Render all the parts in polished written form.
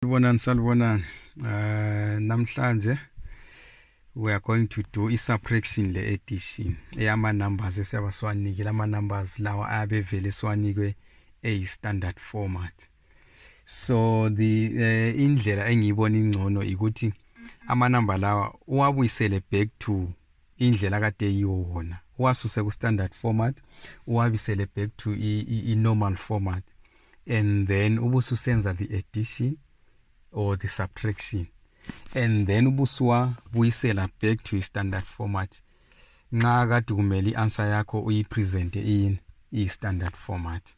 Salubonani. Namhlanje we are going to do i-subtraction le-addition eyama numbers esiyabe siwanikile. Ama-numbers lawa ayabe vele siwanikwe standard format. So the indlela engiyibona ingcono ukuthi ama-number lawa uwabuyisele back to indlela kade yiwo wona, uwasuse ku-standard format uwabuyisele back to i-normal format, and then ubususenza the addition or the subtraction, and then ubusuwa buyisela back to standard format nxa kade kumele i-answer yakho uyipresente i-standard format.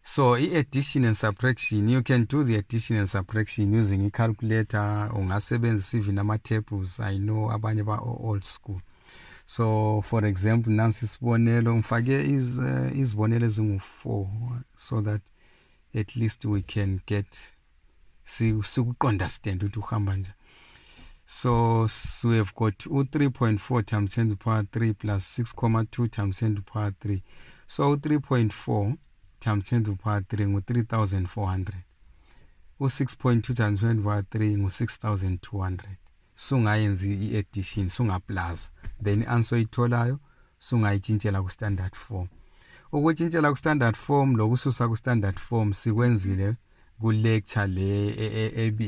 So i-addition and subtraction, you can do the addition and subtraction using i-calculator, ungasebenzisa even ama-tables. I know abanye ba-old school. So for example, nansi isibonelo ngifake izibonelo ezingu-4 so that at least we can get understand ukuthi uhamba nje. So we have got 3.4 times 10 to the power 3 plus 6.2 times 10 to the power 3. So 3.4 times 10 to the power 3 ngu 3,400. 6.2 times 10 to the power 3 ngu 6,200. Sungayenzi i-addition, sungaplaza, then answer itholayo sungayitshintshela ku standard form. Ukutshintshela ku standard form lokususa ku standard form sikwenzile ku lecture le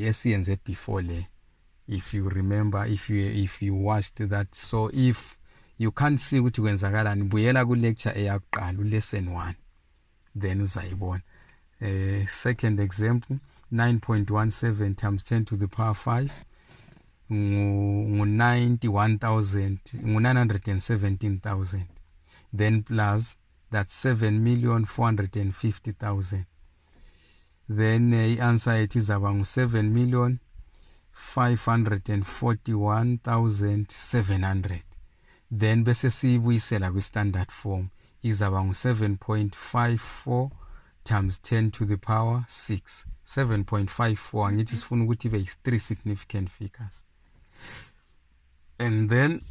esiyenze before le, if you remember, if you watched that. So if you can't see ukuthi kwenzakalani, buyela ku lecture eyakuqala lesson 1, then uzayibona. Second example, 9.17 times 10 to the power 5 ngu 917,000, then plus that's 7,450,000. Then answer it is about 7,541,700. Then bese siyibuyisela ku standard form is about 7.54 times 10 to the power 6. 7.54 angithi sifuna ukuthi ibe 3 significant figures. And then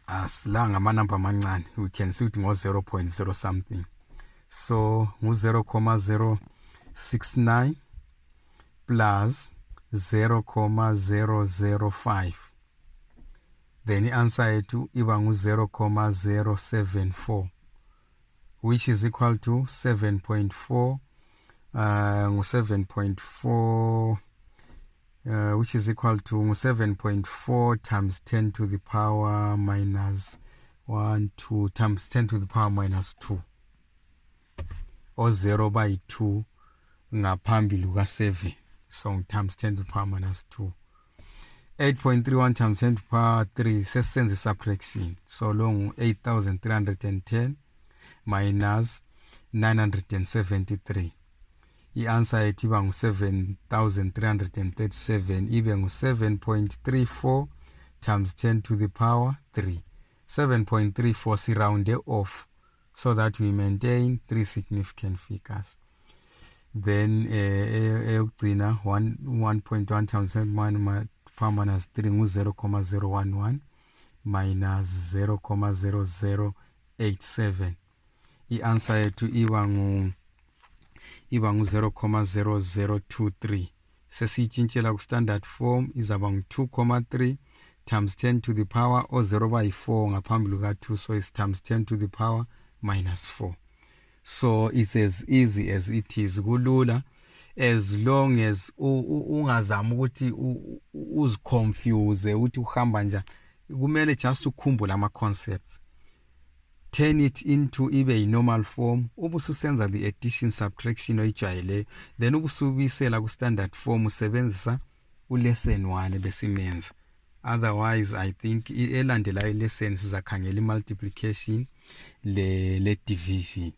asilanga amanamba amancane, we can see ukuthi ngo 0.0 something. So ngu 0.069 plus 0.005. Then the answer yethu iba ngu 0.074, which is equal to 7.4 which is equal to 7.4 times 10 to the power minus 1, 2 times 10 to the power minus 2, or 0 by 2 ngaphambili kuka 7, so times 10 to the power minus 2. 8.31 times 10 to the power 3 sesenza subtraction, so long 8,310 minus 973. I-answer yethu iba ngu 7,337, ibe ngu 7.34 times 10 to the power 3. 7.34 si round off so that we maintain 3 significant figures. Then eyokugcina 1.1 times 10 to the power minus 3 ngu 0.011 minus 0.0087. I-answer yethu iba ngu 0.0023. Sesiyitshintshela ku standard form izaba ngu 2.3 times 10 to the power or 0 by 4 ngaphambili kuka 2, so it's times 10 to the power minus 4. So it's as easy as it is, kulula, as long as ungazama ukuthi uziconfuse ukuthi uhamba nje, kumele just ukhumbula ama concepts, turn it into ibe normal form, ubususenza the addition subtraction oyijwayele, then ubusubuyisela ku standard form usebenzisa lesson 1 besimenza. Otherwise I think elandelayo lesson sizakhangela multiplication le division.